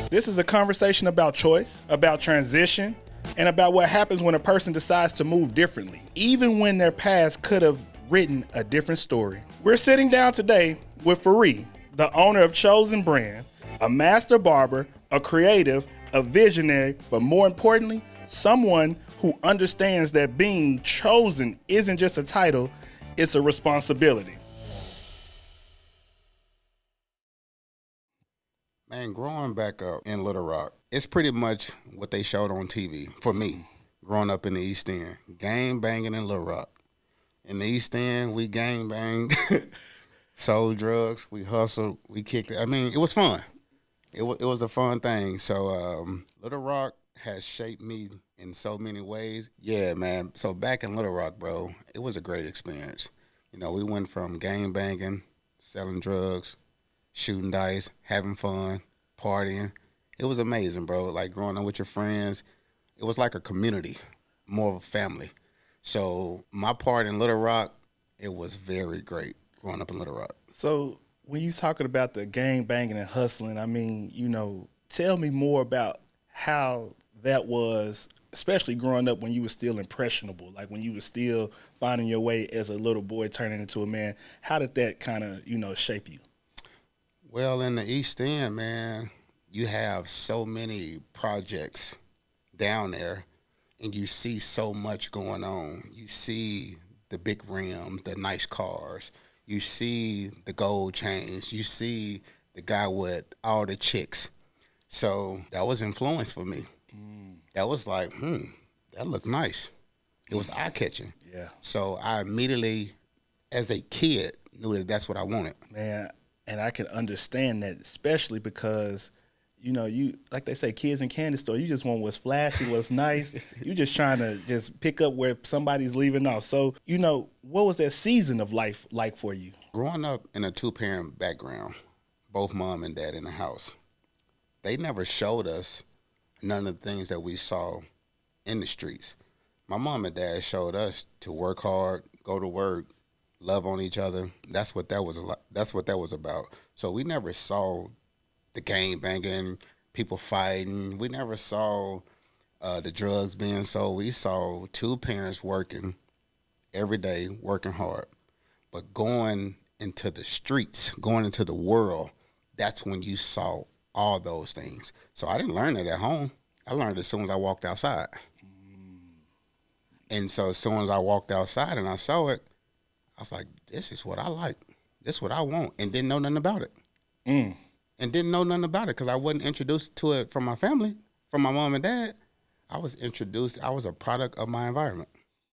This is a conversation about choice, about transition, and about what happens when a person decides to move differently, even when their past could have written a different story. We're sitting down today with FAKHREE, the owner of ChosenBrand, a master barber, a creative, a visionary, but more importantly, someone who understands that being chosen isn't just a title, it's a responsibility. Man, growing back up in Little Rock, it's pretty much what they showed on TV for me, growing up in the East End. Gang banging in Little Rock. In the East End, we gang banged, sold drugs, we hustled, we kicked it. I mean, it was fun. It was a fun thing. So Little Rock has shaped me in so many ways. Yeah, man. So back in Little Rock, bro, it was a great experience. You know, we went from gang banging, selling drugs, shooting dice, having fun, partying. It was amazing, bro. Like growing up with your friends, it was like a community, more of a family. So my part in Little Rock, it was very great growing up in Little Rock. So when you're talking about the gang banging and hustling, I mean, you know, tell me more about how that was, especially growing up when you were still impressionable, like when you were still finding your way as a little boy turning into a man. How did that kind of, you know, shape you? Well, in the East End, man, you have so many projects down there, and you see so much going on. You see the big rims, the nice cars. You see the gold chains. You see the guy with all the chicks. So that was influence for me. That was like, that looked nice. It was eye-catching. Yeah. So I immediately, as a kid, knew that that's what I wanted. Man, and I can understand that, especially because, you know, you, like they say, kids in candy store, you just want what's flashy, what's nice. You just trying to just pick up where somebody's leaving off. So, you know, what was that season of life like for you? Growing up in a two-parent background, both mom and dad in the house, they never showed us none of the things that we saw in the streets. My mom and dad showed us to work hard, go to work, love on each other. That's what that was about. So we never saw the gang banging, people fighting. We never saw the drugs being sold. We saw two parents working every day, working hard. But going into the streets, going into the world, that's when you saw all those things. So I didn't learn it at home. I learned it as soon as I walked outside. And so as soon as I walked outside and I saw it, I was like, this is what I like. This is what I want. And didn't know nothing about it. And didn't know nothing about it because I wasn't introduced to it from my family, from my mom and dad. I was a product of my environment.